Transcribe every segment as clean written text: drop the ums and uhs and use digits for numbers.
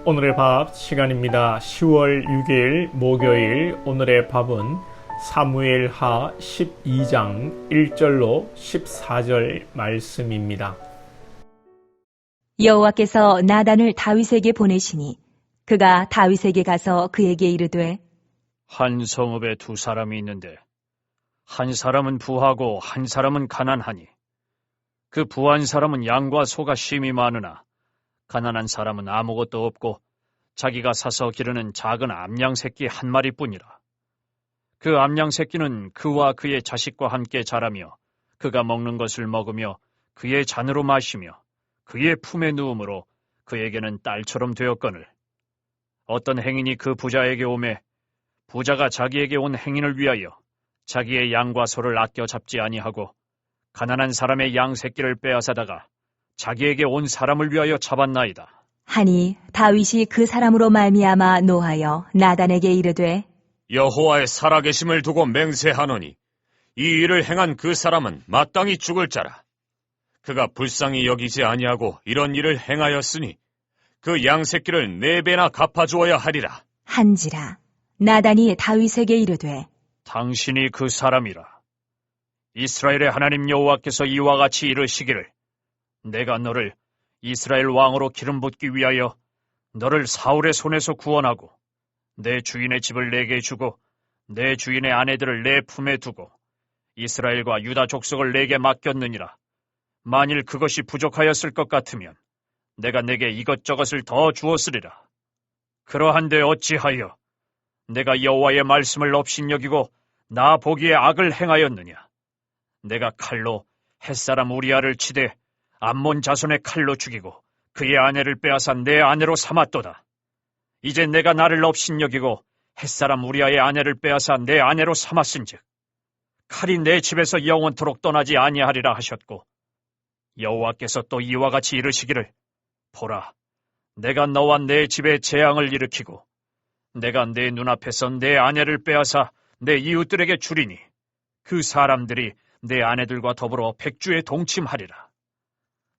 오늘의 밥 시간입니다. 10월 6일 목요일 오늘의 밥은 사무엘하 12장 1절로 14절 말씀입니다. 여호와께서 나단을 다윗에게 보내시니 그가 다윗에게 가서 그에게 이르되 한 성읍에 두 사람이 있는데 한 사람은 부하고 한 사람은 가난하니 그 부한 사람은 양과 소가 심히 많으나 가난한 사람은 아무것도 없고 자기가 사서 기르는 작은 암양 새끼 한 마리뿐이라. 그 암양 새끼는 그와 그의 자식과 함께 자라며 그가 먹는 것을 먹으며 그의 잔으로 마시며 그의 품에 누움으로 그에게는 딸처럼 되었거늘 어떤 행인이 그 부자에게 오매 부자가 자기에게 온 행인을 위하여 자기의 양과 소를 아껴 잡지 아니하고 가난한 사람의 양 새끼를 빼앗아다가 자기에게 온 사람을 위하여 잡았나이다. 하니 다윗이 그 사람으로 말미암아 노하여 나단에게 이르되 여호와의 살아계심을 두고 맹세하노니 이 일을 행한 그 사람은 마땅히 죽을 자라. 그가 불쌍히 여기지 아니하고 이런 일을 행하였으니 그 양 새끼를 4배나 갚아주어야 하리라. 한지라. 나단이 다윗에게 이르되 당신이 그 사람이라. 이스라엘의 하나님 여호와께서 이와 같이 이르시기를 내가 너를 이스라엘 왕으로 기름 붓기 위하여 너를 사울의 손에서 구원하고 내 주인의 집을 내게 주고 내 주인의 아내들을 내 품에 두고 이스라엘과 유다 족속을 내게 맡겼느니라. 만일 그것이 부족하였을 것 같으면 내가 내게 이것저것을 더 주었으리라. 그러한데 어찌하여 내가 여호와의 말씀을 업신여기고 나 보기에 악을 행하였느냐. 내가 칼로 햇사람 우리아를 치되 암몬 자손의 칼로 죽이고 그의 아내를 빼앗아 내 아내로 삼았도다. 이제 내가 나를 업신여기고 햇사람 우리아의 아내를 빼앗아 내 아내로 삼았은즉 칼이 내 집에서 영원토록 떠나지 아니하리라 하셨고 여호와께서 또 이와 같이 이르시기를 보라 내가 너와 내 집에 재앙을 일으키고 내가 내 눈앞에서 내 아내를 빼앗아 내 이웃들에게 주리니 그 사람들이 내 아내들과 더불어 백주에 동침하리라.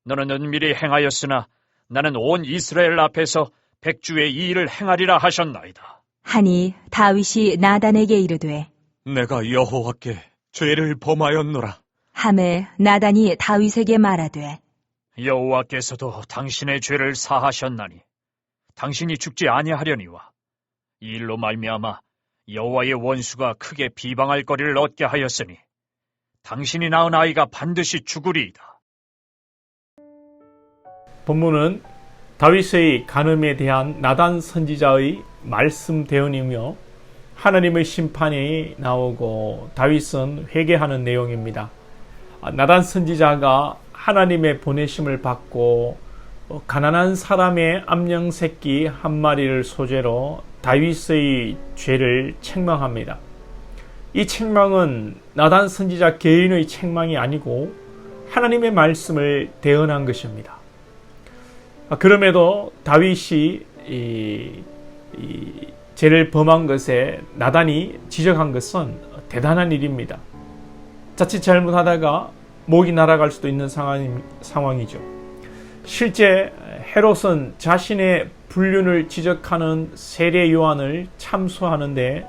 너는 은밀히 행하였으나 나는 온 이스라엘 앞에서 백주의 이 일을 행하리라 하셨나이다. 하니 다윗이 나단에게 이르되 내가 여호와께 죄를 범하였노라. 하매 나단이 다윗에게 말하되 여호와께서도 당신의 죄를 사하셨나니 당신이 죽지 아니하려니와 이 일로 말미암아 여호와의 원수가 크게 비방할 거리를 얻게 하였으니 당신이 낳은 아이가 반드시 죽으리이다. 본문은 다윗의 간음에 대한 나단 선지자의 말씀 대언이며 하나님의 심판이 나오고 다윗은 회개하는 내용입니다. 나단 선지자가 하나님의 보내심을 받고 가난한 사람의 암양 새끼 한 마리를 소재로 다윗의 죄를 책망합니다. 이 책망은 나단 선지자 개인의 책망이 아니고 하나님의 말씀을 대언한 것입니다. 그럼에도 다윗이 이 죄를 범한 것에 나단이 지적한 것은 대단한 일입니다. 자칫 잘못하다가 목이 날아갈 수도 있는 상황이죠. 실제 헤롯은 자신의 불륜을 지적하는 세례 요한을 참소하는 데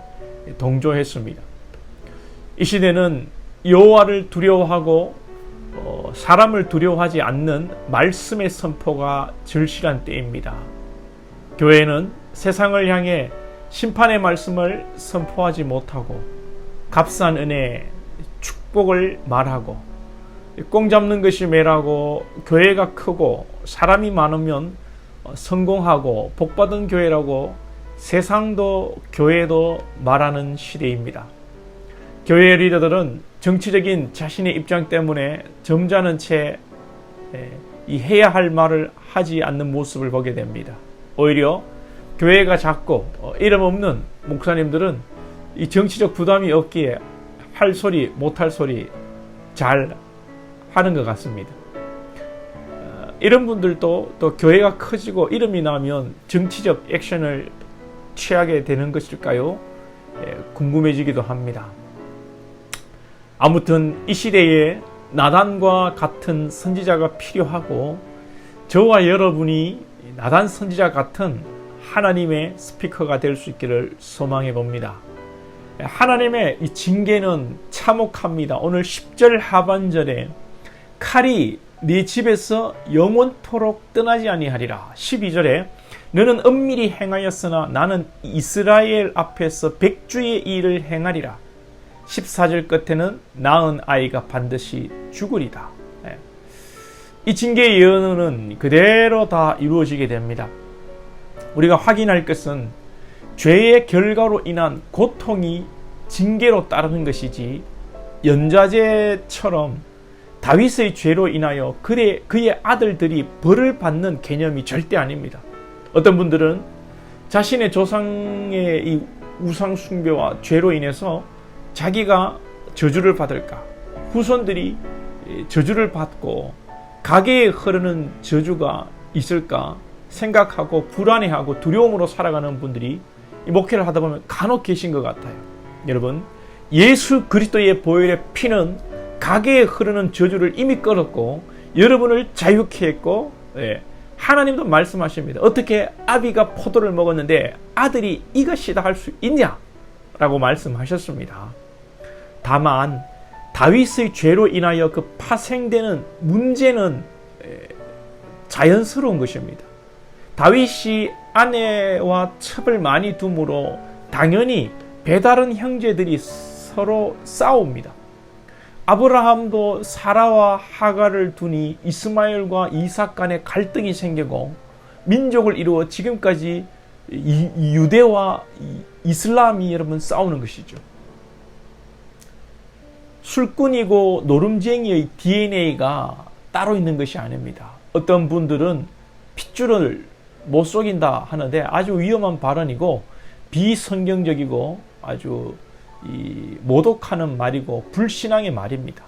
동조했습니다. 이 시대는 여호와를 두려워하고 사람을 두려워하지 않는 말씀의 선포가 절실한 때입니다. 교회는 세상을 향해 심판의 말씀을 선포하지 못하고 값싼 은혜, 축복을 말하고 꽁 잡는 것이 매라고 교회가 크고 사람이 많으면 성공하고 복받은 교회라고 세상도 교회도 말하는 시대입니다. 교회 리더들은 정치적인 자신의 입장 때문에 점잖은 채 이 해야 할 말을 하지 않는 모습을 보게 됩니다. 오히려 교회가 작고 이름 없는 목사님들은 이 정치적 부담이 없기에 할 소리 못할 소리 잘 하는 것 같습니다. 이런 분들도 또 교회가 커지고 이름이 나면 정치적 액션을 취하게 되는 것일까요? 궁금해지기도 합니다. 아무튼 이 시대에 나단과 같은 선지자가 필요하고 저와 여러분이 나단 선지자 같은 하나님의 스피커가 될 수 있기를 소망해 봅니다. 하나님의 이 징계는 참혹합니다. 오늘 10절 하반절에 칼이 네 집에서 영원토록 떠나지 아니하리라. 12절에 너는 은밀히 행하였으나 나는 이스라엘 앞에서 백주의 일을 행하리라. 14절 끝에는 낳은 아이가 반드시 죽으리다. 이 징계의 예언은 그대로 다 이루어지게 됩니다. 우리가 확인할 것은 죄의 결과로 인한 고통이 징계로 따르는 것이지 연좌제처럼 다윗의 죄로 인하여 그의 아들들이 벌을 받는 개념이 절대 아닙니다. 어떤 분들은 자신의 조상의 이 우상 숭배와 죄로 인해서 자기가 저주를 받을까, 후손들이 저주를 받고 가게에 흐르는 저주가 있을까 생각하고 불안해하고 두려움으로 살아가는 분들이 목회를 하다 보면 간혹 계신 것 같아요. 여러분, 예수 그리스도의 보혈의 피는 가게에 흐르는 저주를 이미 끌었고 여러분을 자유케 했고, 하나님도 말씀하십니다. 어떻게 아비가 포도를 먹었는데 아들이 이것이다 할 수 있냐? 라고 말씀하셨습니다. 다만 다윗의 죄로 인하여 그 파생되는 문제는 자연스러운 것입니다. 다윗이 아내와 첩을 많이 둠으로 당연히 배다른 형제들이 서로 싸웁니다. 아브라함도 사라와 하갈을 두니 이스마엘과 이삭 간에 갈등이 생기고 민족을 이루어 지금까지 유대와 이슬람이 여러분 싸우는 것이죠. 술꾼이고 노름쟁이의 DNA가 따로 있는 것이 아닙니다. 어떤 분들은 핏줄을 못 속인다 하는데 아주 위험한 발언이고 비성경적이고 아주 모독하는 말이고 불신앙의 말입니다.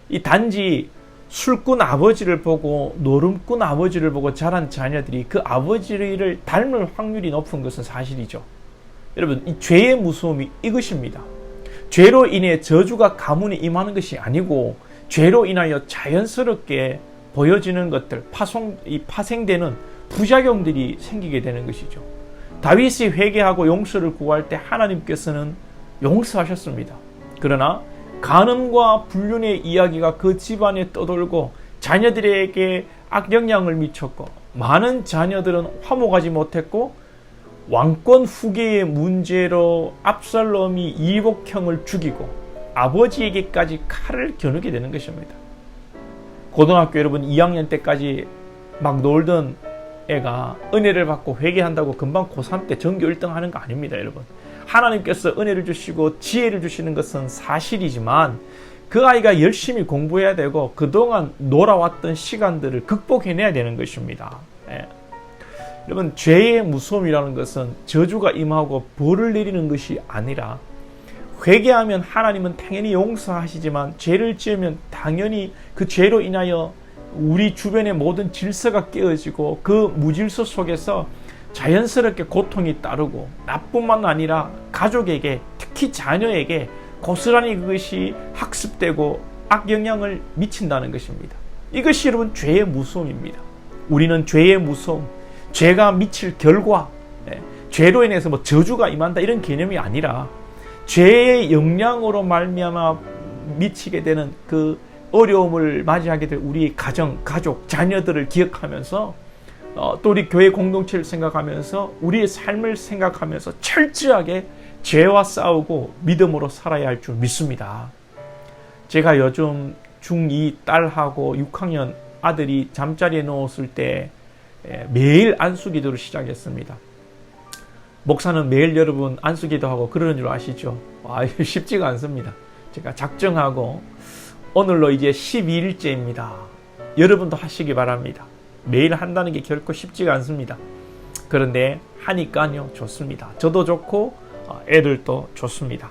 이 단지 술꾼 아버지를 보고 노름꾼 아버지를 보고 자란 자녀들이 그 아버지를 닮을 확률이 높은 것은 사실이죠. 여러분, 이 죄의 무서움이 이것입니다. 죄로 인해 저주가 가문에 임하는 것이 아니고 죄로 인하여 자연스럽게 보여지는 것들, 파생되는 부작용들이 생기게 되는 것이죠. 다윗이 회개하고 용서를 구할 때 하나님께서는 용서하셨습니다. 그러나 간음과 불륜의 이야기가 그 집안에 떠돌고 자녀들에게 악영향을 미쳤고 많은 자녀들은 화목하지 못했고 왕권 후계의 문제로 압살롬이 이복형을 죽이고 아버지에게까지 칼을 겨누게 되는 것입니다. 고등학교 여러분 2학년 때까지 막 놀던 애가 은혜를 받고 회개한다고 금방 고3 때 전교 1등 하는 거 아닙니다, 여러분. 하나님께서 은혜를 주시고 지혜를 주시는 것은 사실이지만 그 아이가 열심히 공부해야 되고 그동안 놀아왔던 시간들을 극복해내야 되는 것입니다. 여러분, 죄의 무서움이라는 것은 저주가 임하고 벌을 내리는 것이 아니라 회개하면 하나님은 당연히 용서하시지만 죄를 지으면 당연히 그 죄로 인하여 우리 주변의 모든 질서가 깨어지고 그 무질서 속에서 자연스럽게 고통이 따르고 나뿐만 아니라 가족에게 특히 자녀에게 고스란히 그것이 학습되고 악영향을 미친다는 것입니다. 이것이 여러분 죄의 무서움입니다. 우리는 죄의 무서움, 죄가 미칠 결과, 죄로 인해서 뭐 저주가 임한다 이런 개념이 아니라 죄의 영향으로 말미암아 미치게 되는 그 어려움을 맞이하게 될 우리 가정, 가족, 자녀들을 기억하면서 또 우리 교회 공동체를 생각하면서 우리의 삶을 생각하면서 철저하게 죄와 싸우고 믿음으로 살아야 할 줄 믿습니다. 제가 요즘 중2 딸하고 6학년 아들이 잠자리에 누웠을 때 매일 안수기도를 시작했습니다. 목사는 매일 여러분 안수기도하고 그러는 줄 아시죠? 쉽지가 않습니다. 제가 작정하고 오늘로 이제 12일째입니다. 여러분도 하시기 바랍니다. 매일 한다는 게 결코 쉽지가 않습니다. 그런데 하니까요 좋습니다. 저도 좋고 애들도 좋습니다.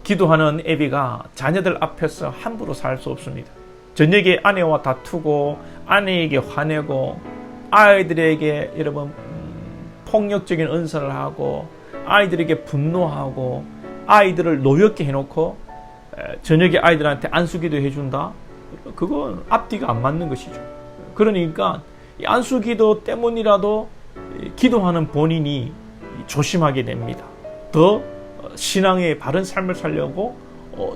기도하는 애비가 자녀들 앞에서 함부로 살 수 없습니다. 저녁에 아내와 다투고 아내에게 화내고 아이들에게 여러분 폭력적인 언사를 하고 아이들에게 분노하고 아이들을 노엽게 해놓고 저녁에 아이들한테 안수기도 해준다? 그건 앞뒤가 안 맞는 것이죠. 그러니까 이 안수기도 때문이라도 기도하는 본인이 조심하게 됩니다. 더 신앙의 바른 삶을 살려고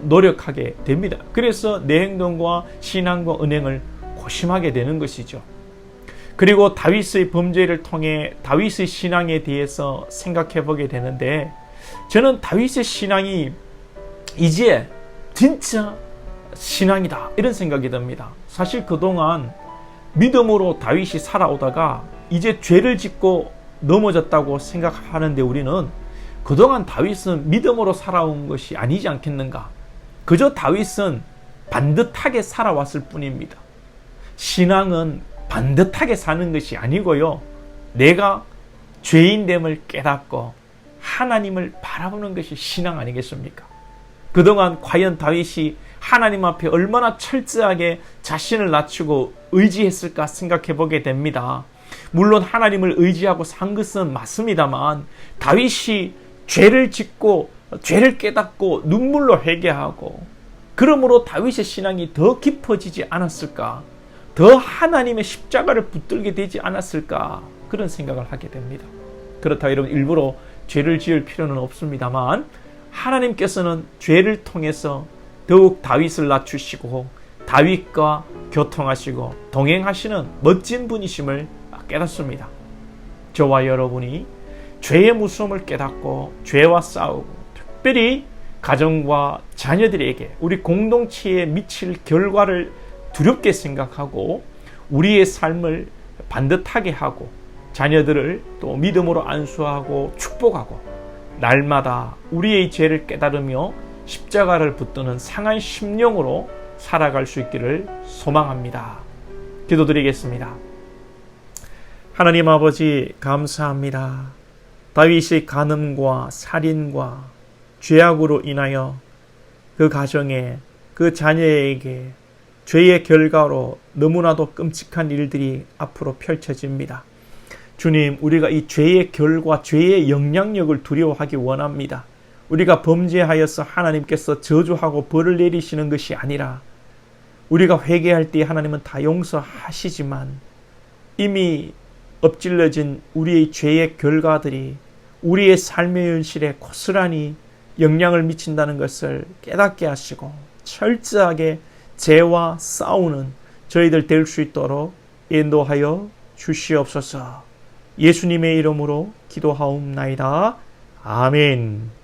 노력하게 됩니다. 그래서 내 행동과 신앙과 은행을 고심하게 되는 것이죠. 그리고 다윗의 범죄를 통해 다윗의 신앙에 대해서 생각해 보게 되는데, 저는 다윗의 신앙이 이제 진짜 신앙이다 이런 생각이 듭니다. 사실 그동안 믿음으로 다윗이 살아오다가 이제 죄를 짓고 넘어졌다고 생각하는데, 우리는 그동안 다윗은 믿음으로 살아온 것이 아니지 않겠는가. 그저 다윗은 반듯하게 살아왔을 뿐입니다. 신앙은 반듯하게 사는 것이 아니고요, 내가 죄인됨을 깨닫고 하나님을 바라보는 것이 신앙 아니겠습니까? 그동안 과연 다윗이 하나님 앞에 얼마나 철저하게 자신을 낮추고 의지했을까 생각해 보게 됩니다. 물론 하나님을 의지하고 산 것은 맞습니다만, 다윗이 죄를 짓고 죄를 깨닫고 눈물로 회개하고, 그러므로 다윗의 신앙이 더 깊어지지 않았을까, 더 하나님의 십자가를 붙들게 되지 않았을까, 그런 생각을 하게 됩니다. 그렇다고 여러분 일부러 죄를 지을 필요는 없습니다만, 하나님께서는 죄를 통해서 더욱 다윗을 낮추시고 다윗과 교통하시고 동행하시는 멋진 분이심을 깨닫습니다. 저와 여러분이 죄의 무서움을 깨닫고 죄와 싸우고, 특별히 가정과 자녀들에게 우리 공동체에 미칠 결과를 두렵게 생각하고 우리의 삶을 반듯하게 하고 자녀들을 또 믿음으로 안수하고 축복하고, 날마다 우리의 죄를 깨달으며 십자가를 붙드는 상한 심령으로 살아갈 수 있기를 소망합니다. 기도드리겠습니다. 하나님 아버지, 감사합니다. 다윗의 간음과 살인과 죄악으로 인하여 그 가정에, 그 자녀에게 죄의 결과로 너무나도 끔찍한 일들이 앞으로 펼쳐집니다. 주님, 우리가 이 죄의 결과, 죄의 영향력을 두려워하기 원합니다. 우리가 범죄하여서 하나님께서 저주하고 벌을 내리시는 것이 아니라, 우리가 회개할 때 하나님은 다 용서하시지만 이미 엎질러진 우리의 죄의 결과들이 우리의 삶의 현실에 고스란히 영향을 미친다는 것을 깨닫게 하시고, 철저하게 죄와 싸우는 저희들 될 수 있도록 인도하여 주시옵소서. 예수님의 이름으로 기도하옵나이다. 아멘.